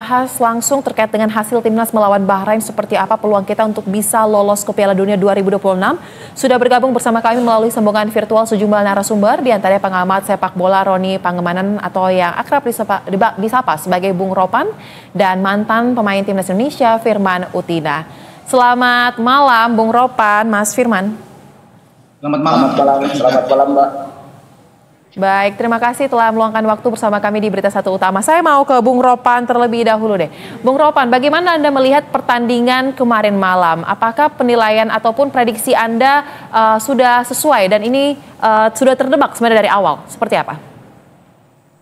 bahas langsung terkait dengan hasil timnas melawan Bahrain, seperti apa peluang kita untuk bisa lolos ke Piala Dunia 2026. Sudah bergabung bersama kami melalui sambungan virtual sejumlah narasumber, diantaranya pengamat sepak bola Roni Pangemanan atau yang akrab disapa sebagai Bung Ropan, dan mantan pemain timnas Indonesia Firman Utina. Selamat malam Bung Ropan, Mas Firman. Selamat malam Mbak. Baik, terima kasih telah meluangkan waktu bersama kami di Berita Satu Utama. Saya mau ke Bung Ropan terlebih dahulu deh. Bung Ropan, bagaimana Anda melihat pertandingan kemarin malam? Apakah penilaian ataupun prediksi Anda sudah sesuai dan ini sudah terdebak sebenarnya dari awal? Seperti apa?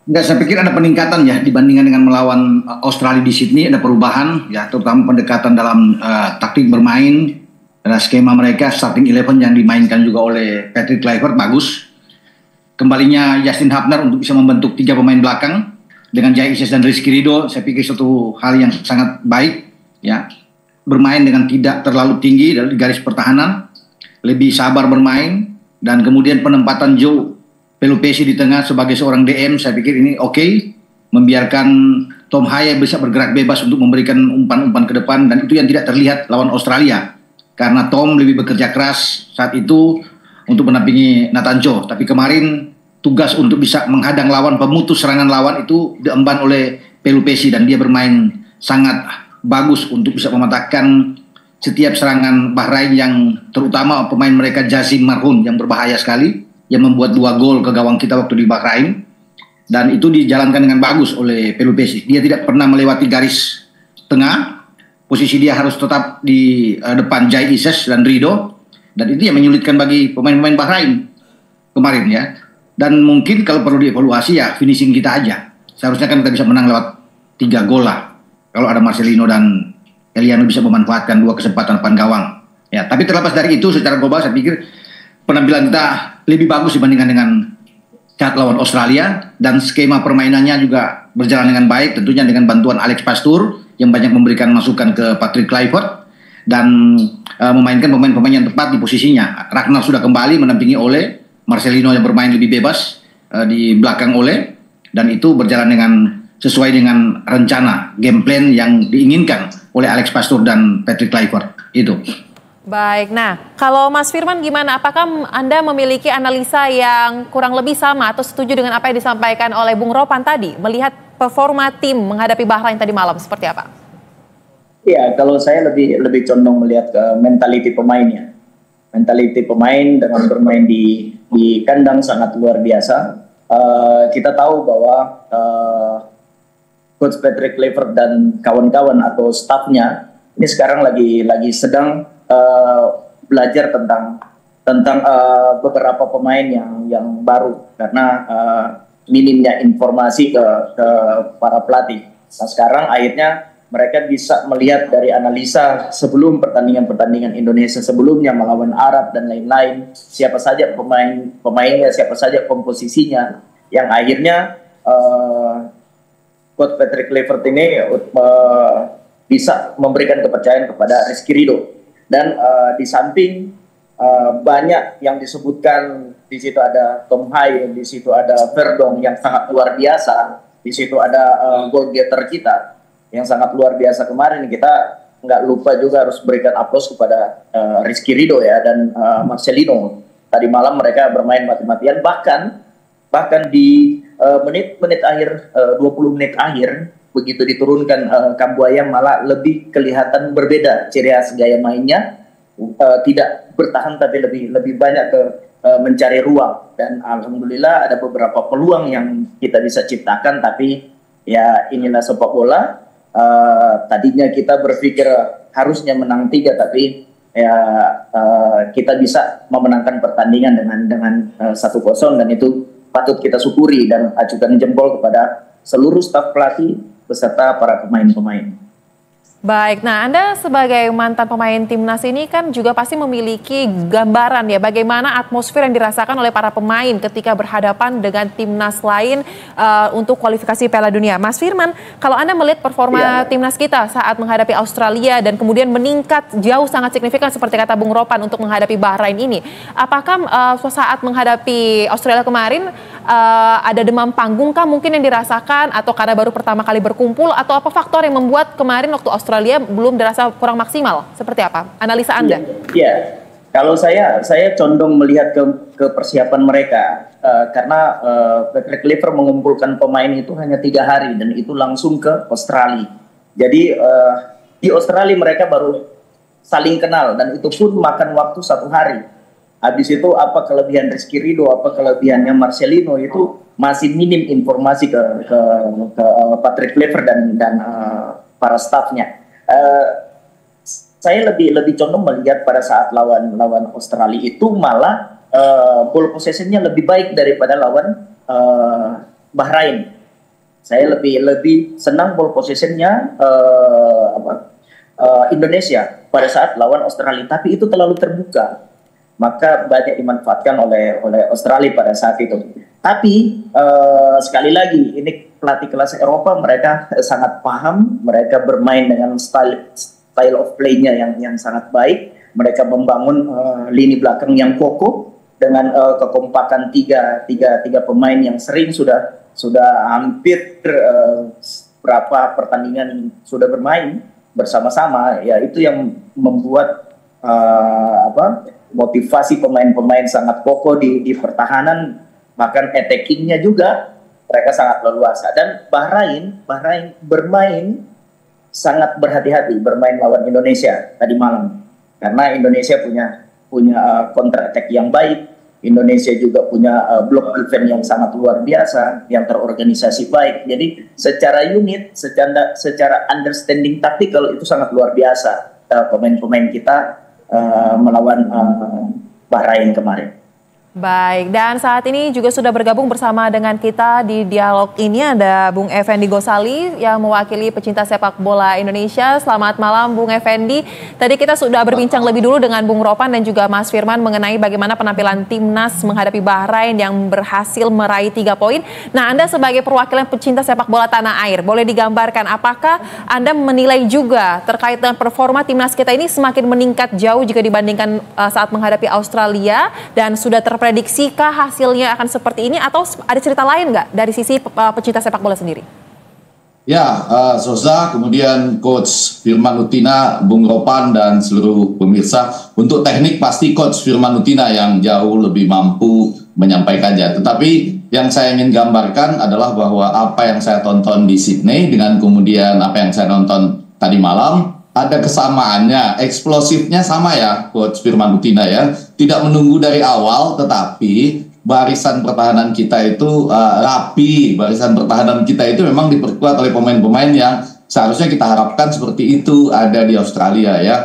Enggak, saya pikir ada peningkatan ya dibandingkan dengan melawan Australia di Sydney. Ada perubahan ya, terutama pendekatan dalam taktik bermain. Ada skema mereka, starting 11 yang dimainkan juga oleh Patrick Kluivert bagus. Kembalinya Justin Hubner untuk bisa membentuk 3 pemain belakang dengan Jai Isis dan Rizky Ridho, saya pikir suatu hal yang sangat baik ya. Bermain dengan tidak terlalu tinggi dari garis pertahanan, lebih sabar bermain, dan kemudian penempatan Joe Pelupesi di tengah sebagai seorang DM, saya pikir ini oke. Membiarkan Tom Haye bisa bergerak bebas untuk memberikan umpan-umpan ke depan, dan itu yang tidak terlihat lawan Australia karena Tom lebih bekerja keras saat itu untuk menampingi Nathan Cho. Tapi kemarin tugas untuk bisa menghadang lawan, pemutus serangan lawan itu diemban oleh Pelupesi, dan dia bermain sangat bagus untuk bisa mematahkan setiap serangan Bahrain, yang terutama pemain mereka Jazim Marhun yang berbahaya sekali, yang membuat 2 gol ke gawang kita waktu di Bahrain, dan itu dijalankan dengan bagus oleh Pelupesi. Dia tidak pernah melewati garis tengah, posisi dia harus tetap di depan Jai Isis dan Ridho. Dan itu yang menyulitkan bagi pemain-pemain Bahrain kemarin ya. Dan mungkin kalau perlu dievaluasi ya finishing kita aja. Seharusnya kan kita bisa menang lewat 3 gol lah. Kalau ada Marcelino dan Eliano bisa memanfaatkan 2 kesempatan depan gawang. Ya, tapi terlepas dari itu secara global saya pikir penampilan kita lebih bagus dibandingkan dengan saat lawan Australia. Dan skema permainannya juga berjalan dengan baik, tentunya dengan bantuan Alex Pastur yang banyak memberikan masukan ke Patrick Kluivert dan memainkan pemain-pemain yang tepat di posisinya. Ragnar sudah kembali mendampingi Ole, Marcelino yang bermain lebih bebas di belakang Ole, dan itu berjalan dengan sesuai dengan rencana game plan yang diinginkan oleh Alex Pastur dan Patrick Kluivert. Itu. Baik, nah kalau Mas Firman gimana? Apakah Anda memiliki analisa yang kurang lebih sama atau setuju dengan apa yang disampaikan oleh Bung Ropan tadi? Melihat performa tim menghadapi Bahrain tadi malam seperti apa? Ya, kalau saya lebih condong melihat ke mentality pemainnya. Mentality pemain dengan bermain di kandang sangat luar biasa. Kita tahu bahwa Coach Patrick Kluivert dan kawan-kawan atau stafnya ini sekarang lagi sedang belajar tentang beberapa pemain yang baru karena minimnya informasi ke para pelatih. Nah, sekarang akhirnya mereka bisa melihat dari analisa sebelum pertandingan Indonesia sebelumnya melawan Arab dan lain-lain, siapa saja pemainnya, siapa saja komposisinya, yang akhirnya Coach Patrick Kluivert ini bisa memberikan kepercayaan kepada Rizky Ridho. Dan di samping banyak yang disebutkan, di situ ada Tom Haye, di situ ada Verdong yang sangat luar biasa, di situ ada goal getter kita yang sangat luar biasa kemarin. Kita nggak lupa juga harus berikan aplaus kepada Rizky Ridho ya, dan Marcelino. Tadi malam mereka bermain mati-matian, bahkan di menit-menit akhir, 20 menit akhir, begitu diturunkan Kambuaya malah lebih kelihatan berbeda ciri khas gaya mainnya, tidak bertahan tapi lebih banyak ke mencari ruang. Dan alhamdulillah ada beberapa peluang yang kita bisa ciptakan, tapi ya inilah sepak bola. Tadinya kita berpikir harusnya menang 3, tapi ya kita bisa memenangkan pertandingan dengan 1-0, dan itu patut kita syukuri dan ajukan jempol kepada seluruh staf pelatih beserta para pemain-pemain. Baik, nah Anda sebagai mantan pemain timnas ini kan juga pasti memiliki gambaran ya bagaimana atmosfer yang dirasakan oleh para pemain ketika berhadapan dengan timnas lain untuk kualifikasi Piala Dunia. Mas Firman, kalau Anda melihat performa timnas kita saat menghadapi Australia dan kemudian meningkat jauh sangat signifikan seperti kata Bung Ropan untuk menghadapi Bahrain ini, apakah saat menghadapi Australia kemarin ada demam panggung kah mungkin yang dirasakan atau karena baru pertama kali berkumpul atau apa faktor yang membuat kemarin waktu Australia belum dirasa kurang maksimal? Seperti apa analisa Anda? Iya. Kalau saya condong melihat ke persiapan mereka karena Patrick Kluivert mengumpulkan pemain itu hanya 3 hari dan itu langsung ke Australia. Jadi di Australia mereka baru saling kenal dan itu pun makan waktu 1 hari. Habis itu apa kelebihan Rizky Ridho, apa kelebihannya Marcelino itu masih minim informasi ke Patrick Kluivert dan para stafnya. Saya lebih condong melihat pada saat lawan Australia itu malah ball possession-nya lebih baik daripada lawan Bahrain. Saya lebih senang ball possession-nya Indonesia pada saat lawan Australia, tapi itu terlalu terbuka. Maka banyak dimanfaatkan oleh Australia pada saat itu. Tapi sekali lagi ini pelatih kelas Eropa, mereka sangat paham, mereka bermain dengan style of play-nya yang sangat baik. Mereka membangun lini belakang yang kokoh dengan kekompakan tiga pemain yang sering sudah hampir berapa pertandingan sudah bermain bersama-sama. Ya itu yang membuat motivasi pemain-pemain sangat kokoh di pertahanan, bahkan attacking-nya juga mereka sangat leluasa. Dan Bahrain bermain sangat berhati-hati bermain lawan Indonesia tadi malam, karena Indonesia punya counter attack yang baik. Indonesia juga punya block defense yang sangat luar biasa, yang terorganisasi baik. Jadi secara unit, secara understanding tactical itu sangat luar biasa pemain-pemain kita melawan Bahrain kemarin. Baik, dan saat ini juga sudah bergabung bersama dengan kita di dialog ini ada Bung Effendi Ghosali yang mewakili pecinta sepak bola Indonesia. Selamat malam Bung Effendi. Tadi kita sudah berbincang lebih dulu dengan Bung Ropan dan juga Mas Firman mengenai bagaimana penampilan timnas menghadapi Bahrain yang berhasil meraih 3 poin. Nah, Anda sebagai perwakilan pecinta sepak bola tanah air, boleh digambarkan apakah Anda menilai juga terkait dengan performa timnas kita ini semakin meningkat jauh jika dibandingkan saat menghadapi Australia dan sudah prediksikah hasilnya akan seperti ini atau ada cerita lain nggak dari sisi pecinta sepak bola sendiri? Ya, Soza, kemudian Coach Firman Utina, Bung Ropan, dan seluruh pemirsa. Untuk teknik pasti Coach Firman Utina yang jauh lebih mampu menyampaikannya. Tetapi yang saya ingin gambarkan adalah bahwa apa yang saya tonton di Sydney dengan kemudian apa yang saya nonton tadi malam, ada kesamaannya, eksplosifnya sama ya Coach Firman Utina ya. Tidak menunggu dari awal, tetapi barisan pertahanan kita itu rapi. Barisan pertahanan kita itu memang diperkuat oleh pemain-pemain yang seharusnya kita harapkan seperti itu ada di Australia ya.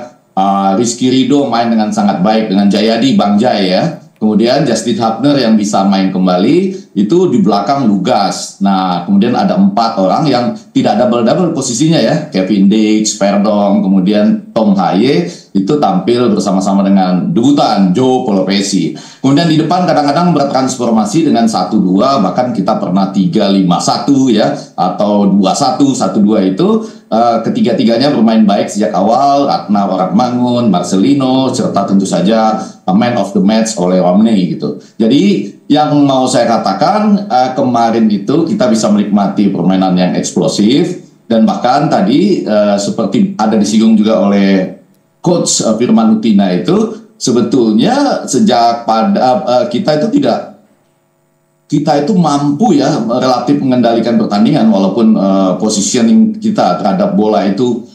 Rizky Ridho main dengan sangat baik dengan Jayadi Bang Jai ya. Kemudian Justin Hubner yang bisa main kembali, itu di belakang Lugas. Nah, kemudian ada 4 orang yang tidak double-double posisinya ya. Kevin Dix, Verdong, kemudian Tom Haye, itu tampil bersama-sama dengan debutan Joe Polopesi. Kemudian di depan kadang-kadang bertransformasi dengan 1-2, bahkan kita pernah 3-5-1 ya, atau 2-1, 1-2 itu. Ketiga-tiganya bermain baik sejak awal. Ratna Waratmangun, Marcelino, serta tentu saja man of the match oleh Romney gitu. Jadi yang mau saya katakan kemarin itu kita bisa menikmati permainan yang eksplosif dan bahkan tadi seperti ada disinggung juga oleh Coach Firman Utina itu sebetulnya sejak pada kita itu mampu ya relatif mengendalikan pertandingan walaupun positioning kita terhadap bola itu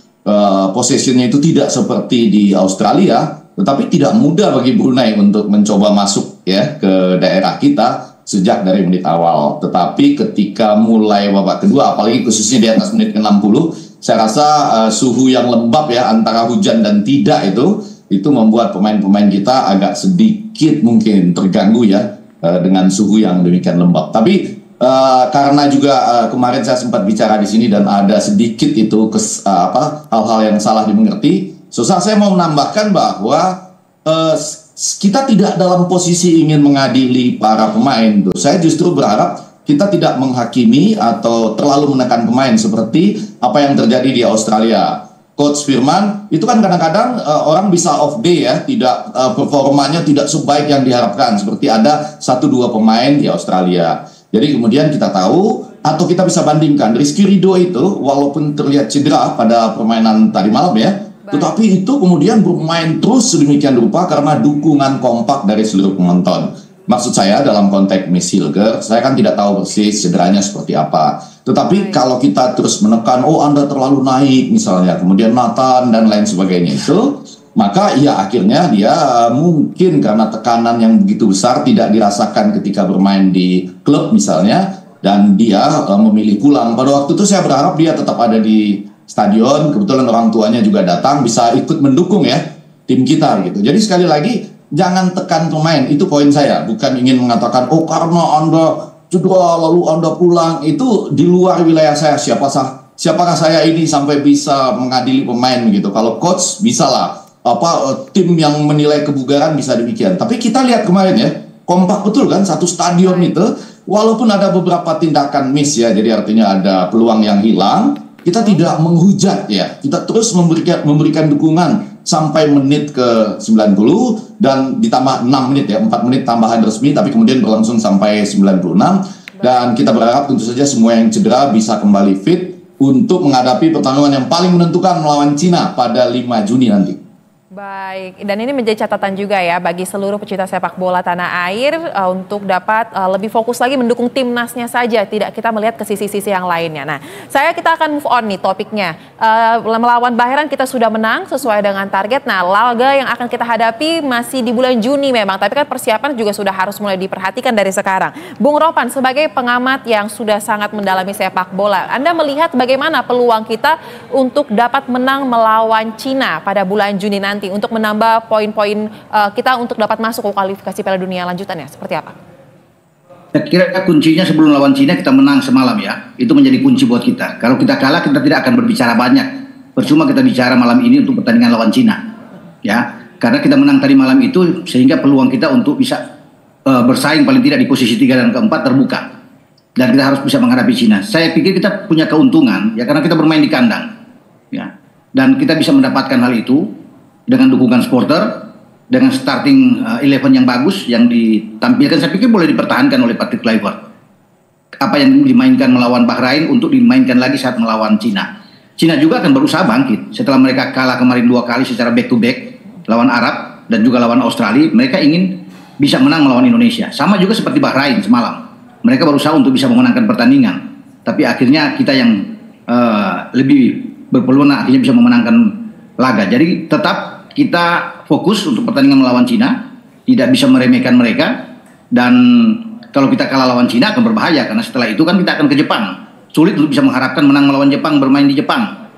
possessionnya itu tidak seperti di Australia, tetapi tidak mudah bagi Brunei untuk mencoba masuk ya ke daerah kita sejak dari menit awal. Tetapi ketika mulai babak kedua, apalagi khususnya di atas menit ke-60, saya rasa suhu yang lembab ya antara hujan dan tidak itu membuat pemain-pemain kita agak sedikit mungkin terganggu ya dengan suhu yang demikian lembab. Tapi karena juga kemarin saya sempat bicara di sini dan ada sedikit itu hal-hal yang salah dimengerti. Saya mau menambahkan bahwa kita tidak dalam posisi ingin mengadili para pemain. Saya justru berharap kita tidak menghakimi atau terlalu menekan pemain seperti apa yang terjadi di Australia. Coach Firman itu kan kadang-kadang orang bisa off day ya, tidak performanya tidak sebaik yang diharapkan, seperti ada 1-2 pemain di Australia. Jadi kemudian kita tahu atau kita bisa bandingkan Rizky Ridho itu walaupun terlihat cedera pada permainan tadi malam ya, tetapi itu kemudian bermain terus sedemikian rupa karena dukungan kompak dari seluruh penonton. Maksud saya dalam konteks Miss Hilger, saya kan tidak tahu persis cederanya seperti apa. Tetapi kalau kita terus menekan, oh Anda terlalu naik misalnya, kemudian Nathan dan lain sebagainya itu, maka ya akhirnya dia mungkin karena tekanan yang begitu besar tidak dirasakan ketika bermain di klub misalnya, dan dia memilih pulang. Pada waktu itu saya berharap dia tetap ada di stadion, kebetulan orang tuanya juga datang, bisa ikut mendukung ya tim kita gitu. Jadi sekali lagi, jangan tekan pemain, itu poin saya. Bukan ingin mengatakan, oh karena Anda cedera lalu Anda pulang, itu di luar wilayah saya. Siapakah saya ini sampai bisa mengadili pemain gitu. Kalau coach bisa lah, tim yang menilai kebugaran bisa demikian. Tapi kita lihat kemarin ya, kompak betul kan satu stadion itu, walaupun ada beberapa tindakan miss ya, jadi artinya ada peluang yang hilang, kita tidak menghujat ya, kita terus memberikan dukungan sampai menit ke 90 dan ditambah 6 menit ya, 4 menit tambahan resmi, tapi kemudian berlangsung sampai 96, dan kita berharap tentu saja semua yang cedera bisa kembali fit untuk menghadapi pertandingan yang paling menentukan melawan Cina pada 5 Juni nanti. Baik, dan ini menjadi catatan juga ya bagi seluruh pecinta sepak bola tanah air untuk dapat lebih fokus lagi mendukung timnasnya saja, tidak kita melihat ke sisi-sisi yang lainnya. Nah, kita akan move on nih topiknya. Melawan Bahrain kita sudah menang sesuai dengan target. Nah, laga yang akan kita hadapi masih di bulan Juni memang, tapi kan persiapan juga sudah harus mulai diperhatikan dari sekarang. Bung Ropan, sebagai pengamat yang sudah sangat mendalami sepak bola, Anda melihat bagaimana peluang kita untuk dapat menang melawan Cina pada bulan Juni nanti, untuk menambah poin-poin kita untuk dapat masuk ke kualifikasi Piala Dunia lanjutannya, seperti apa? Saya kira kuncinya sebelum lawan Cina kita menang semalam ya, itu menjadi kunci buat kita. Kalau kita kalah kita tidak akan berbicara banyak, percuma kita bicara malam ini untuk pertandingan lawan Cina ya, karena kita menang tadi malam itu sehingga peluang kita untuk bisa bersaing paling tidak di posisi 3 dan keempat terbuka, dan kita harus bisa menghadapi Cina. Saya pikir kita punya keuntungan ya karena kita bermain di kandang ya, dan kita bisa mendapatkan hal itu dengan dukungan supporter, dengan starting 11 yang bagus yang ditampilkan. Saya pikir boleh dipertahankan oleh Patrick Kluivert. Apa yang dimainkan melawan Bahrain untuk dimainkan lagi saat melawan Cina. Cina juga akan berusaha bangkit setelah mereka kalah kemarin 2 kali secara back to back lawan Arab dan juga lawan Australia. Mereka ingin bisa menang melawan Indonesia. Sama juga seperti Bahrain semalam, mereka berusaha untuk bisa memenangkan pertandingan, tapi akhirnya kita yang lebih berpeluang akhirnya bisa memenangkan laga. Jadi tetap kita fokus untuk pertandingan melawan Cina, tidak bisa meremehkan mereka, dan kalau kita kalah lawan Cina akan berbahaya karena setelah itu kan kita akan ke Jepang. Sulit untuk bisa mengharapkan menang melawan Jepang bermain di Jepang.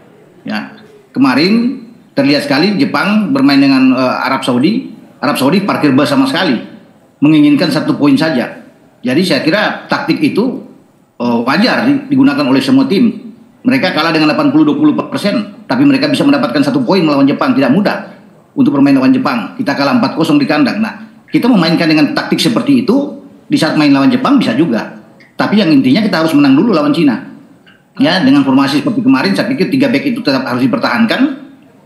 Ya, kemarin terlihat sekali Jepang bermain dengan Arab Saudi. Arab Saudi parkir bus sama sekali, menginginkan 1 poin saja. Jadi saya kira taktik itu wajar digunakan oleh semua tim. Mereka kalah dengan 80-20%, tapi mereka bisa mendapatkan 1 poin melawan Jepang, tidak mudah untuk bermain lawan Jepang. Kita kalah 4-0 di kandang. Nah, kita memainkan dengan taktik seperti itu di saat main lawan Jepang bisa juga. Tapi yang intinya kita harus menang dulu lawan Cina. Ya, dengan formasi seperti kemarin saya pikir 3 back itu tetap harus dipertahankan,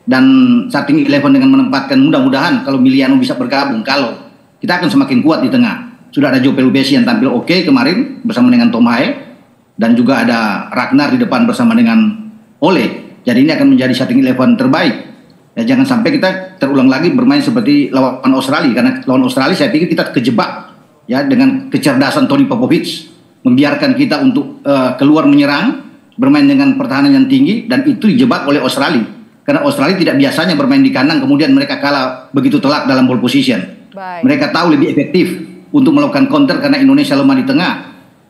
dan starting 11 dengan menempatkan, mudah-mudahan kalau Miliano bisa bergabung, kalau kita akan semakin kuat di tengah. Sudah ada Joe Pelubesi yang tampil oke kemarin bersama dengan Tom Hae, dan juga ada Ragnar di depan bersama dengan Ole. Jadi ini akan menjadi starting 11 terbaik. Ya, jangan sampai kita terulang lagi bermain seperti lawan Australia, karena lawan Australia saya pikir kita kejebak ya dengan kecerdasan Tony Popovic, membiarkan kita untuk keluar menyerang, bermain dengan pertahanan yang tinggi, dan itu dijebak oleh Australia. Karena Australia tidak biasanya bermain di kandang kemudian mereka kalah begitu telak dalam ball position. Baik. Mereka tahu lebih efektif untuk melakukan counter karena Indonesia lemah di tengah.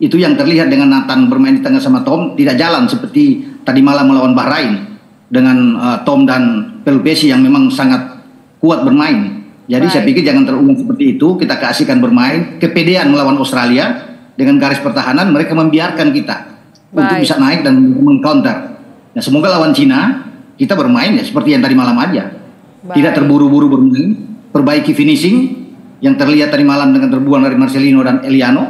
Itu yang terlihat dengan Nathan bermain di tengah sama Tom, tidak jalan seperti tadi malam melawan Bahrain dengan Tom dan Pelupesi yang memang sangat kuat bermain. Jadi saya pikir jangan terulang seperti itu, kita keasikan bermain, kepedean melawan Australia, dengan garis pertahanan mereka membiarkan kita untuk bisa naik dan mengcounter. Nah, semoga lawan Cina kita bermain ya seperti yang tadi malam aja. Tidak terburu-buru bermain, perbaiki finishing yang terlihat tadi malam dengan terbuang dari Marcelino dan Eliano,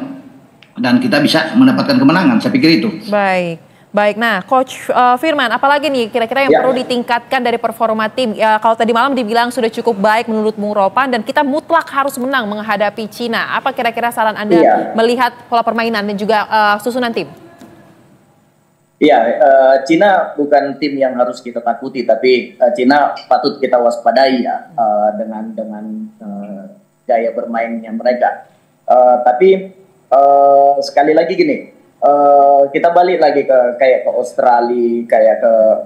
dan kita bisa mendapatkan kemenangan. Saya pikir itu. Baik. Nah, Coach Firman, apalagi nih kira-kira yang perlu ditingkatkan dari performa tim? Ya, kalau tadi malam dibilang sudah cukup baik menurut Bung Ropan dan kita mutlak harus menang menghadapi Cina. Apa kira-kira saran Anda melihat pola permainan dan juga susunan tim? Cina bukan tim yang harus kita takuti, tapi Cina patut kita waspadai ya dengan gaya bermainnya mereka. Tapi sekali lagi gini. Kita balik lagi kayak ke Australia, kayak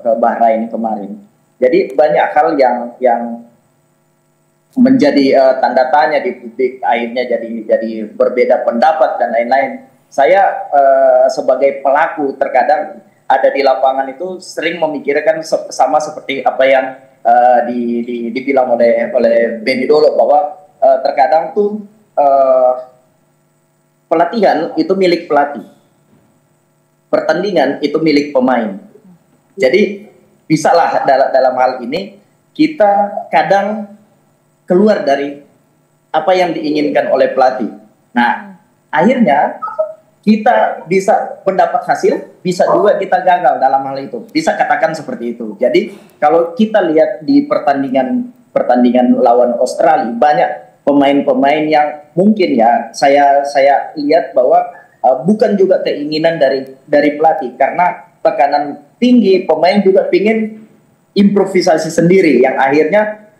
ke Bahrain kemarin. Jadi banyak hal yang menjadi tanda tanya di publik, akhirnya jadi berbeda pendapat dan lain-lain. Saya sebagai pelaku terkadang ada di lapangan itu sering memikirkan sama seperti apa yang dibilang oleh Benny Dolo, bahwa terkadang tuh pelatihan itu milik pelatih. Pertandingan itu milik pemain. Jadi bisalah dalam hal ini kita kadang keluar dari apa yang diinginkan oleh pelatih. Nah, akhirnya kita bisa mendapat hasil, bisa juga kita gagal dalam hal itu. Bisa katakan seperti itu. Jadi kalau kita lihat di pertandingan lawan Australia, banyak pemain-pemain yang mungkin ya saya lihat bahwa bukan juga keinginan dari pelatih, karena tekanan tinggi, pemain juga ingin improvisasi sendiri yang akhirnya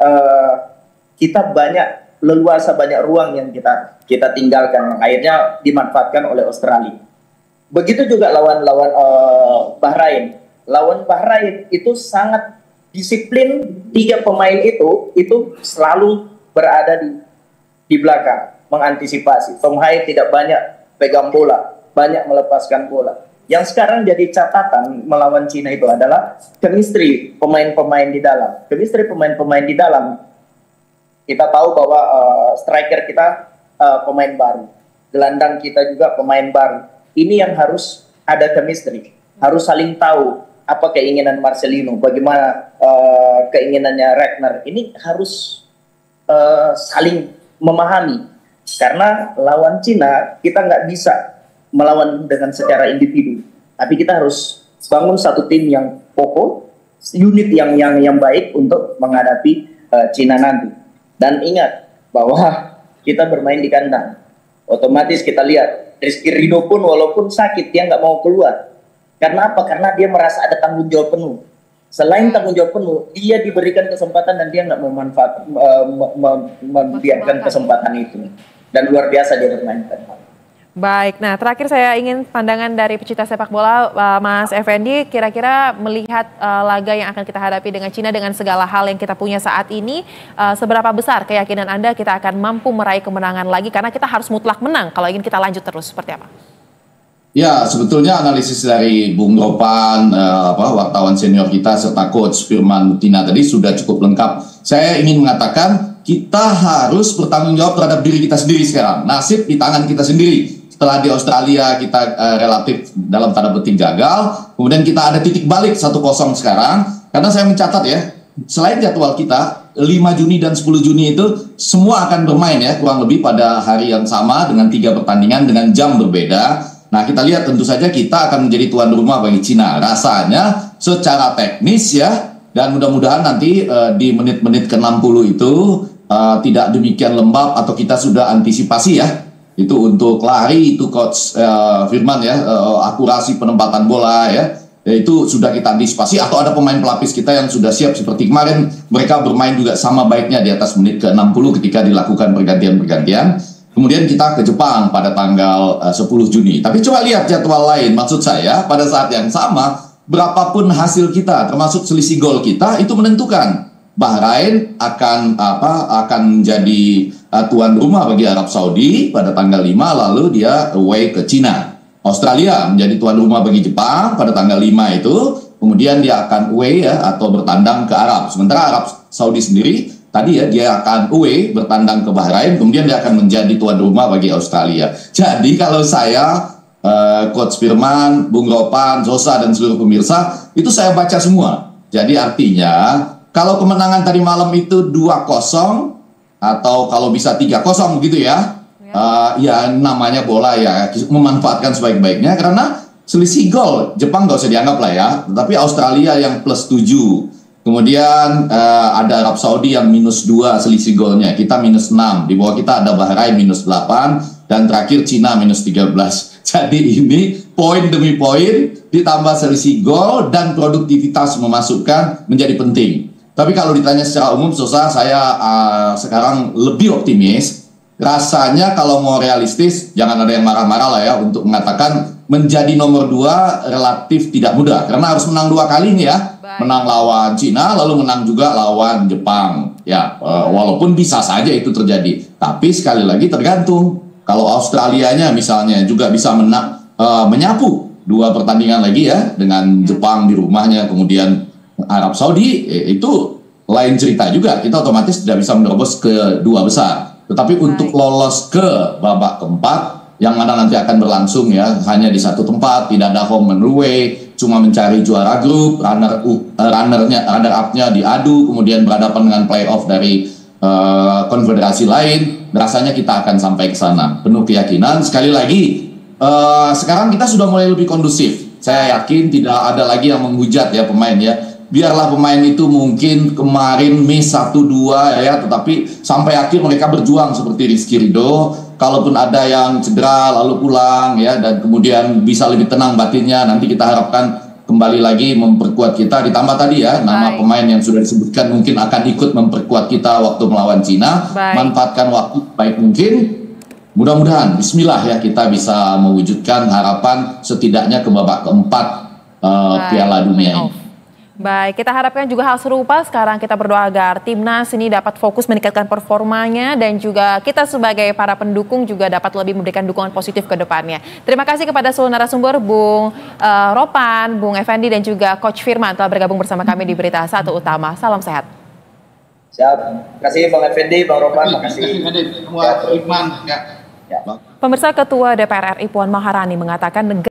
kita banyak leluasa, banyak ruang yang kita tinggalkan yang akhirnya dimanfaatkan oleh Australia. Begitu juga lawan Bahrain. Lawan Bahrain itu sangat disiplin, 3 pemain itu selalu berada di belakang mengantisipasi. Tom Hai tidak banyak pegang bola, banyak melepaskan bola. Yang sekarang jadi catatan melawan Cina itu adalah chemistry pemain-pemain di dalam. Chemistry pemain-pemain di dalam. Kita tahu bahwa striker kita pemain baru, gelandang kita juga pemain baru. Ini yang harus ada chemistry, harus saling tahu apa keinginan Marcelino, bagaimana keinginannya Regner. Ini harus saling memahami. Karena lawan Cina kita nggak bisa melawan dengan secara individu, tapi kita harus bangun satu tim yang kokoh, unit yang baik untuk menghadapi Cina nanti. Dan ingat bahwa kita bermain di kandang, otomatis kita lihat Rizky Ridho pun walaupun sakit dia nggak mau keluar. Karena apa? Karena dia merasa ada tanggung jawab penuh. Selain tanggung jawab penuh, dia diberikan kesempatan dan dia nggak membiarkan kesempatan itu. Dan luar biasa dia bermain. Baik, nah terakhir saya ingin pandangan dari pecinta sepak bola, Mas Effendi, kira-kira melihat laga yang akan kita hadapi dengan Cina dengan segala hal yang kita punya saat ini, seberapa besar keyakinan Anda kita akan mampu meraih kemenangan lagi, karena kita harus mutlak menang kalau ingin kita lanjut terus, seperti apa? Ya, sebetulnya analisis dari Bung Ropan, wartawan senior kita, serta Coach Firman Utina tadi sudah cukup lengkap. Saya ingin mengatakan kita harus bertanggung jawab terhadap diri kita sendiri sekarang. Nasib di tangan kita sendiri. Setelah di Australia kita relatif dalam tanda petik gagal, kemudian kita ada titik balik 1-0 sekarang. Karena saya mencatat ya, selain jadwal kita 5 Juni dan 10 Juni itu semua akan bermain ya, kurang lebih pada hari yang sama dengan 3 pertandingan dengan jam berbeda. Nah, kita lihat tentu saja kita akan menjadi tuan rumah bagi Cina. Rasanya secara teknis ya, dan mudah-mudahan nanti di menit-menit ke-60 itu tidak demikian lembab atau kita sudah antisipasi ya. Itu untuk lari itu Coach Firman ya, akurasi penempatan bola ya, itu sudah kita antisipasi, atau ada pemain pelapis kita yang sudah siap seperti kemarin mereka bermain juga sama baiknya di atas menit ke-60 ketika dilakukan pergantian-pergantian. Kemudian kita ke Jepang pada tanggal 10 Juni. Tapi coba lihat jadwal lain, maksud saya pada saat yang sama, berapapun hasil kita, termasuk selisih gol kita, itu menentukan. Bahrain akan menjadi tuan rumah bagi Arab Saudi pada tanggal 5, lalu dia away ke Cina. Australia menjadi tuan rumah bagi Jepang pada tanggal 5 itu, kemudian dia akan away ya, atau bertandang ke Arab. Sementara Arab Saudi sendiri tadi ya, dia akan away bertandang ke Bahrain, kemudian dia akan menjadi tuan rumah bagi Australia. Jadi kalau saya, Coach Firman, Bung Ropan, Zosa, dan seluruh pemirsa, itu saya baca semua. Jadi artinya, kalau kemenangan tadi malam itu 2-0, atau kalau bisa 3-0 gitu ya, ya namanya bola ya, memanfaatkan sebaik-baiknya, karena selisih gol, Jepang nggak usah dianggap lah ya, tetapi Australia yang +7. Kemudian ada Arab Saudi yang -2 selisih golnya, kita -6. Di bawah kita ada Bahrain -8, dan terakhir Cina -13. Jadi ini poin demi poin ditambah selisih gol dan produktivitas memasukkan menjadi penting. Tapi kalau ditanya secara umum, Sosa, saya sekarang lebih optimis. Rasanya kalau mau realistis, jangan ada yang marah-marah lah ya untuk mengatakan menjadi nomor 2 relatif tidak mudah. Karena harus menang 2 kali nih ya. Menang lawan Cina, lalu menang juga lawan Jepang. Ya, walaupun bisa saja itu terjadi. Tapi sekali lagi tergantung. Kalau Australianya misalnya juga bisa menyapu 2 pertandingan lagi ya, dengan Jepang di rumahnya, kemudian Arab Saudi, itu lain cerita juga. Kita otomatis tidak bisa menerobos ke 2 besar. Tetapi untuk lolos ke babak keempat, yang mana nanti akan berlangsung ya, hanya di satu tempat, tidak ada home and away, cuma mencari juara grup, runner up-nya diadu, kemudian berhadapan dengan playoff dari konfederasi lain. Rasanya kita akan sampai ke sana, penuh keyakinan. Sekali lagi, sekarang kita sudah mulai lebih kondusif. Saya yakin tidak ada lagi yang menghujat ya pemain ya. Biarlah pemain itu mungkin kemarin miss 1-2 ya, tetapi sampai akhir mereka berjuang seperti Rizky Ridho. Kalaupun ada yang cedera lalu pulang ya, dan kemudian bisa lebih tenang batinnya, nanti kita harapkan kembali lagi memperkuat kita. Ditambah tadi ya, nama pemain yang sudah disebutkan mungkin akan ikut memperkuat kita waktu melawan Cina. Manfaatkan waktu baik mungkin. Mudah-mudahan, bismillah ya, kita bisa mewujudkan harapan setidaknya ke babak keempat Piala Dunia ini. Baik, kita harapkan juga hal serupa. Sekarang kita berdoa agar timnas ini dapat fokus meningkatkan performanya, dan juga kita sebagai para pendukung juga dapat lebih memberikan dukungan positif ke depannya. Terima kasih kepada seluruh narasumber, Bung Ropan, Bung Effendi, dan juga Coach Firman telah bergabung bersama kami di Berita Satu Utama. Salam sehat. Siap. Terima kasih Bang Effendi, Bang Ropan. Terima kasih. Firman. Pemirsa, Ketua DPR RI Puan Maharani mengatakan